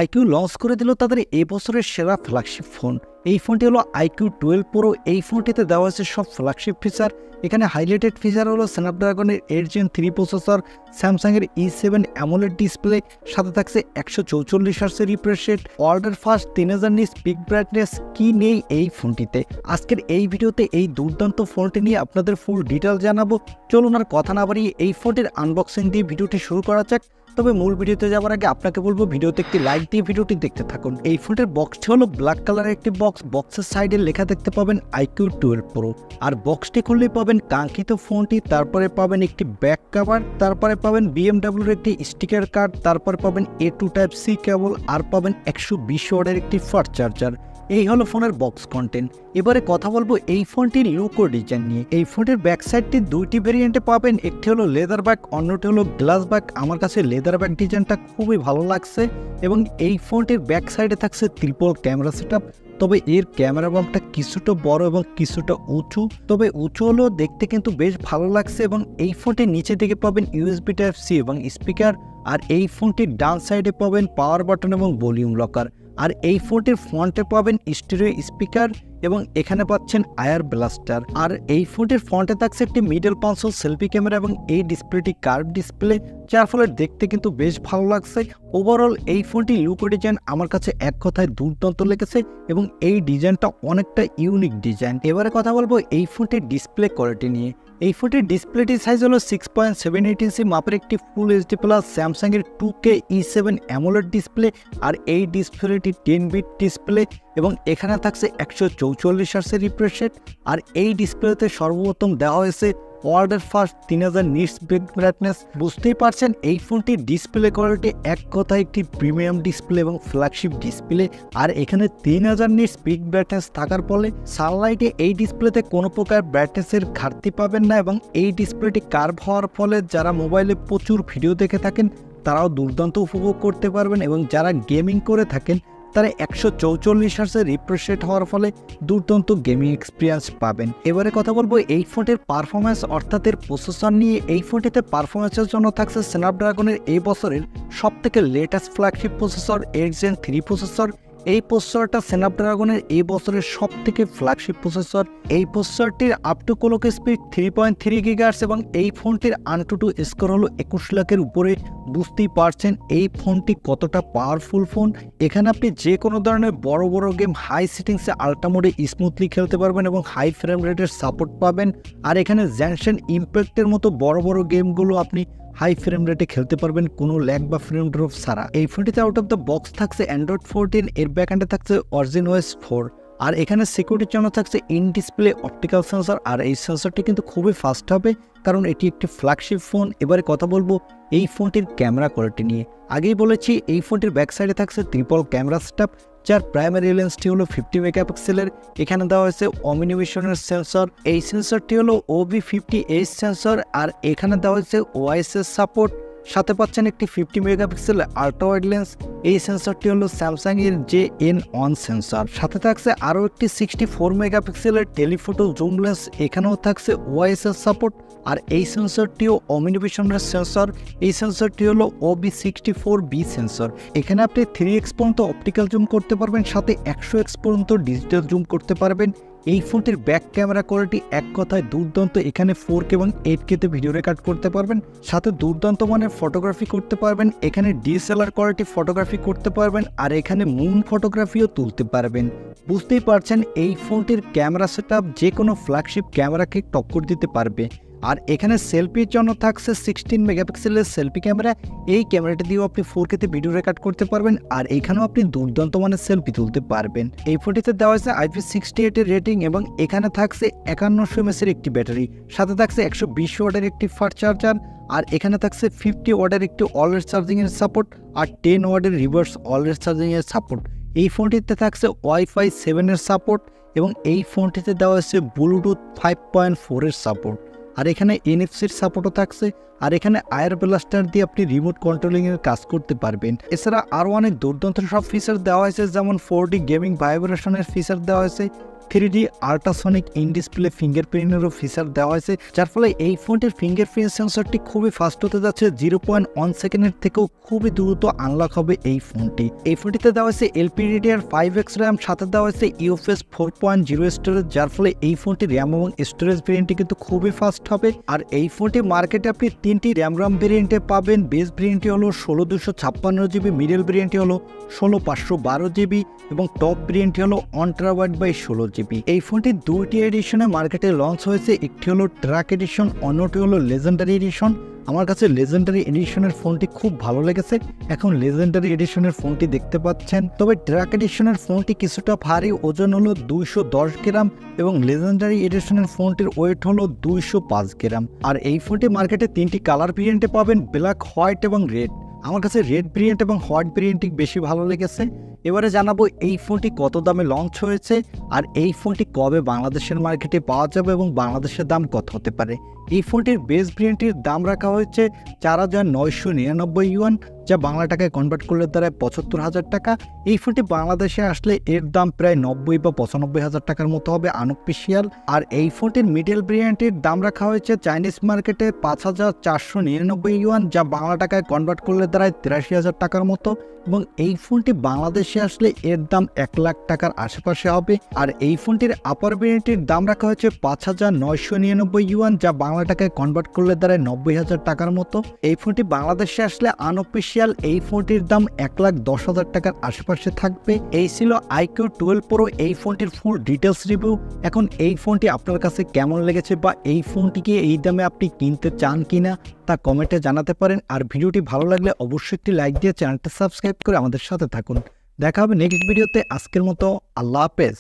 IQOO launch করে দিল তাদের এই বছরের সেরা ফ্ল্যাগশিপ ফোন। এই ফোনটি হলো IQOO 12 Pro। এই ফোনটিতে দেওয়া হয়েছে সব ফ্ল্যাগশিপ ফিচার। এখানে হাইলাইটেড ফিচার হলো স্ন্যাপড্রাগনের 8 Gen 3 প্রসেসর, স্যামসাংয়ের E7 অ্যামোলেড ডিসপ্লে, সাথে থাকছে 144 হার্টজের রিফ্রেশ রেট, ওয়ার্ল্ডের ফার্স্ট 3000 নিটস পিক ব্রাইটনেস। কি নেই এই ফোনটিতে? আজকের এই ভিডিওতে এই দুর্দান্ত ফোনটি নিয়ে আপনাদের ফুল ডিটেল জানাবো। চলুন আর কথা না বাড়িয়ে এই ফোনটির আনবক্সিং দিয়ে ভিডিওটি শুরু করা যাক। তবে মূল ভিডিওতে যাওয়ার আগে আপনাকে বলবো ভিডিওতে একটি লাইক দিয়ে ভিডিওটি দেখতে থাকুন। এই ফোনটির বক্সটি হলো ব্ল্যাক কালারের একটি বক্স। বক্সের সাইডে লেখা দেখতে পাবেন IQOO 12 Pro। আর বক্সটি খুললেই পাবেন কাঙ্ক্ষিত ফোনটি, তারপরে পাবেন একটি ব্যাক কভার, তারপরে পাবেন BMW একটি স্টিকার কার্ড, তারপরে পাবেন A2 Type-C কেবল, আর পাবেন 120 ওয়াটের একটি ফাস্ট চার্জার। এই হলো ফোনের বক্স কন্টেন্ট। এবারে কথা বলবো এই ফোনটির লুক ও ডিজাইন নিয়ে। এই ফোনটির ব্যাক সাইডটি দুইটি ভেরিয়েন্টে পাবেন, একটি হলো লেদার ব্যাক, অন্যটি হলো গ্লাস ব্যাক। আমার কাছে লেদার ব্যাক ডিজাইনটা খুবই ভালো লাগছে এবং এই ফোনটির ব্যাক সাইডে থাকছে ট্রিপল ক্যামেরা সেটআপ। তবে এর ক্যামেরা বাম্পটা কিছুটা বড় এবং কিছুটা উঁচু, তবে উঁচু হলেও দেখতে কিন্তু বেশ ভালো লাগছে। এবং এই ফোনটির নিচে দিকে পাবেন USB Type-C এবং স্পিকার। আর এই ফোনটির ডান সাইডে পাবেন পাওয়ার বাটন এবং ভলিউম লকার। আর এই ফোনটির ফ্রন্টে পাবেন স্টিরিও স্পিকার এবং এখানে পাচ্ছেন আয়ার ব্লাস্টার। আর এই ফোনটির ফ্রন্টে থাকছে একটি মিডল কনসোল সেলফি ক্যামেরা এবং এই ডিসপ্লেটি কার্ভ ডিসপ্লে, যার ফলে দেখতে কিন্তু বেশ ভালো লাগছে। ওভারঅল এই ফোনটি লুক ও ডিজাইন আমার কাছে এক কথায় দুর্দান্ত লেগেছে এবং এই ডিজাইনটা অনেকটা ইউনিক ডিজাইন। এবারে কথা বলবো এই ফোনটির ডিসপ্লে কোয়ালিটি নিয়ে। এই ফোনটির ডিসপ্লেটির সাইজ হলো 6.78 ইঞ্চি মাপের একটি ফুল HD প্লাস স্যামসাংয়ের 2K E7 অ্যামোলেড ডিসপ্লে। আর এই ডিসপ্লেটি 10 বিট ডিসপ্লে এবং এখানে থাকছে 144 হার্টজের রিফ্রেশ রেট। আর এই ডিসপ্লেতে সর্বপ্রথম দেওয়া হয়েছে ওয়ার্ল্ডের ফার্স্ট 3000 নিটস পিক ব্রাইটনেস। বুঝতেই পারছেন এই ফোনটির ডিসপ্লে কোয়ালিটি এক কথায় একটি প্রিমিয়াম ডিসপ্লে এবং ফ্ল্যাগশিপ ডিসপ্লে। আর এখানে 3000 নিটস পিক ব্রাইটনেস থাকার ফলে সানলাইটে এই ডিসপ্লেতে কোনো প্রকার ব্রাইটনেসের ঘাটতি পাবেন না। এবং এই ডিসপ্লেটি কার্ভ হওয়ার ফলে যারা মোবাইলে প্রচুর ভিডিও দেখে থাকেন তারাও দুর্দান্ত উপভোগ করতে পারবেন এবং যারা গেমিং করে থাকেন তারা 144 হার্টজের রিফ্রেশ রেট হওয়ার ফলে দুর্দান্ত গেমিং এক্সপিরিয়েন্স পাবেন। এবারে কথা বলবো এই ফোনটির পারফরমেন্স অর্থাৎ এর প্রসেসর নিয়ে। এই ফোনটিতে পারফরমেন্সের জন্য থাকছে স্ন্যাপড্রাগনের এই বছরের সবথেকে latest flagship processor 8 Gen 3 processor. এই প্রসেসরটা স্ন্যাপড্রাগনের এই বছরের সবথেকে ফ্ল্যাগশিপ প্রসেসর। এই প্রসেসরটির up to clock speed 3.3 GHz এবং এই ফোনটির AnTuTu স্কোর হলো 21 লাখের উপরে। বুঝতেই পারছেন এই ফোনটি কতটা পাওয়ারফুল ফোন। এখানে আপনি যে কোনো ধরনের বড় বড় গেম হাই সেটিংসে আল্ট্রা মোডে স্মুথলি খেলতে পারবেন এবং হাই ফ্রেম রেটের সাপোর্ট পাবেন। আর এখানে জেনশন ইম্প্যাক্টের মতো বড় বড় গেমগুলো আপনি হাই ফ্রেম রেটে খেলতে পারবেন কোনো ল্যাগ বা ফ্রেম ড্রপ ছাড়া। এই ফোনটিতে আউট অফ দ্য বক্স থাকছে Android 14, এর ব্যাকএন্ডে থাকছে OS 4। আর এখানে সিকিউরিটির জন্য থাকছে ইন ডিসপ্লে অপটিক্যাল সেন্সর। আর এই সেন্সরটি কিন্তু খুবই ফাস্ট হবে কারণ এটি একটি ফ্ল্যাগশিপ ফোন। এবারে কথা বলবো এই ফোনটির ক্যামেরা কোয়ালিটি নিয়ে। আগেই বলেছি এই ফোনটির ব্যাক সাইডে থাকছে ট্রিপল ক্যামেরা সেটআপ, যার প্রাইমারি লেন্সটি হলো 50 মেগাপিক্সেলের। এখানে দেওয়া হয়েছে অমিনিভিশনের সেন্সর। এই সেন্সরটি হলো OB50H সেন্সর। আর এখানে দেওয়া হয়েছে OIS সাপোর্ট, সাথে পাচ্ছেন একটি 50 মেগাপিক্সেল আল্ট্রা ওয়াইড লেন্স। এই সেন্সরটি হলো স্যামসাং এর JN1 সেন্সর। সাথে থাকছে আরও একটি 64 মেগাপিক্সেলের টেলিফোটো জুম লেন্স। এখানেও থাকছে OIS সাপোর্ট। আর এই সেন্সরটিও অমিনিভিশনের সেন্সর। এই সেন্সরটি হলো OB64B সেন্সর। এখানে আপনি 3x পর্যন্ত অপটিক্যাল জুম করতে পারবেন, সাথে 100x পর্যন্ত ডিজিটাল জুম করতে পারবেন। এই ফোনটির ব্যাক ক্যামেরা কোয়ালিটি এক কথায় দুর্দান্ত। এখানে 4K এবং 8K তে ভিডিও রেকর্ড করতে পারবেন, সাথে দুর্দান্ত মানের ফটোগ্রাফি করতে পারবেন। এখানে DSLR কোয়ালিটি ফটোগ্রাফি করতে পারবেন আর এখানে মুন ফটোগ্রাফিও তুলতে পারবেন। বুঝতেই পারছেন এই ফোনটির ক্যামেরা সেটআপ যে কোনো ফ্ল্যাগশিপ ক্যামেরাকে টক্কর দিতে পারবে। আর এখানে সেলফির জন্য থাকছে 16 মেগাপিক্সেলের সেলফি ক্যামেরা। এই ক্যামেরাটি দিয়েও আপনি 4K তে ভিডিও রেকর্ড করতে পারবেন আর এখানেও আপনি দুর্দান্ত মানের সেলফি তুলতে পারবেন। এই ফোনটিতে দেওয়া হয়েছে IP68 এর রেটিং এবং এখানে থাকছে 5100 mAh এর একটি ব্যাটারি, সাথে থাকছে 120 ওয়াটের একটি ফাস্ট চার্জার। আর এখানে থাকছে 50 ওয়াটের একটি অলওয়েজ চার্জিং এর সাপোর্ট আর 10 ওয়াটের রিভার্স অলওয়েজ চার্জিং এর সাপোর্ট। এই ফোনটিতে থাকছে Wi-Fi 7 এর সাপোর্ট এবং এই ফোনটিতে দেওয়া হয়েছে ব্লুটুথ 5.4 এর সাপোর্ট। আর এখানে NFC-র সাপোর্টও থাকছে। আর এখানে আয়ার ব্লাস্টার দিয়ে আপনি রিমোট কন্ট্রোলিং এর কাজ করতে পারবেন। এছাড়া আরও অনেক দুর্দান্ত সব ফিচার দেওয়া হয়েছে, যেমন 4D গেমিং ভাইব্রেশনের ফিচার দেওয়া হয়েছে, 3D আল্ট্রাসনিক ইন ডিসপ্লে ফিঙ্গারপ্রিন্টেরও ফিচার দেওয়া হয়েছে, যার ফলে এই ফোনটির ফিঙ্গারপ্রিন্ট সেন্সরটি খুবই ফাস্ট হতে যাচ্ছে। 0.1 সেকেন্ডের থেকেও খুবই দ্রুত আনলক হবে এই ফোনটি। এই ফোনটিতে দেওয়া হয়েছে LPDDR5X র্যাম, সাথে দেওয়া হয়েছে UFS 4.0 স্টোরেজ, যার ফলে এই ফোনটি র্যাম এবং স্টোরেজ ভেরিয়েন্টটি কিন্তু খুবই ফাস্ট হবে। আর এই ফোনটি মার্কেটে আপনি 3টি র্যাম ভেরিয়েন্টে পাবেন। বেস ভেরিয়েন্টটি হলো 16256 GB, মিডল ভেরিয়েন্টটি হলো 16512 GB এবং টপ ভেরিয়েন্টটি হলো 1TB/16 GB। এই ফোনটি দুইটি এডিশনে মার্কেটে লঞ্চ হয়েছে, একটি হলো ট্রাক এডিশন, অন্যটি হলো লেজেন্ডারি এডিশন। আমার কাছে লেজেন্ডারি এডিশনের ফোনটি খুব ভালো লেগেছে। এখন লেজেন্ডারি এডিশনের ফোনটি দেখতে পাচ্ছেন, তবে ট্রাক এডিশনের ফোনটি কিছুটা ভারী, ওজন হলো 210 গ্রাম এবং লেজেন্ডারি এডিশনের ফোনটির ওয়েট হলো 205 গ্রাম। আর এই ফোনটি মার্কেটে 3টি কালার ভেরিয়েন্টে পাবেন, ব্ল্যাক, হোয়াইট এবং রেড। আমার কাছে রেড ভেরিয়েন্ট এবং হোয়াইট ভেরিয়েন্টটি বেশি ভালো লেগেছে। এবারে জানাবো এই ফোনটি কত দামে লঞ্চ হয়েছে আর এই ফোনটি কবে বাংলাদেশের মার্কেটে পাওয়া যাবে এবং বাংলাদেশের দাম কত হতে পারে। এই ফোনটির বেস ভেরিয়েন্টটির দাম রাখা হয়েছে 4999 ইউয়ান, যা বাংলা টাকায় কনভার্ট করলে দাঁড়ায় 75,000 টাকা। এই ফোনটি বাংলাদেশে আসলে এর দাম প্রায় 90 বা 95,000 টাকার মতো হবে আনঅফিসিয়াল। আর এই ফোনটির মিডল ভেরিয়েন্টটির দাম রাখা হয়েছে চাইনিজ মার্কেটে 5499 ইউয়ান, যা বাংলা টাকায় কনভার্ট করলে দাঁড়ায় 83,000 টাকার মতো। এবং এই ফোনটি বাংলাদেশে আসলে এর দাম 1 লাখ টাকার আশেপাশে হবে। আর এই ফোনটির আপার ভেরিয়েন্টটির দাম রাখা হয়েছে 5999 ইউয়ান, যা বাংলা টাকায় কনভার্ট করলে দাঁড়ায় 90,000 টাকার মতো। এই ফোনটি বাংলাদেশে আসলে আনঅফিসিয়াল এই ফোনটির দাম 1,10,000 টাকার আশেপাশে থাকবে। এই ছিল IQOO 12 Pro এই ফোনটির ফুল ডিটেলস রিভিউ। এখন এই ফোনটি আপনার কাছে কেমন লেগেছে বা এই ফোনটিকে এই দামে আপনি কিনতে চান কিনা তা কমেন্টে জানাতে পারেন। আর ভিডিওটি ভালো লাগলে অবশ্যই একটি লাইক দিয়ে চ্যানেলটা সাবস্ক্রাইব করে আমাদের সাথে থাকুন। দেখা হবে নেক্সট ভিডিওতে। আজকের মতো আল্লাহ হাফেজ।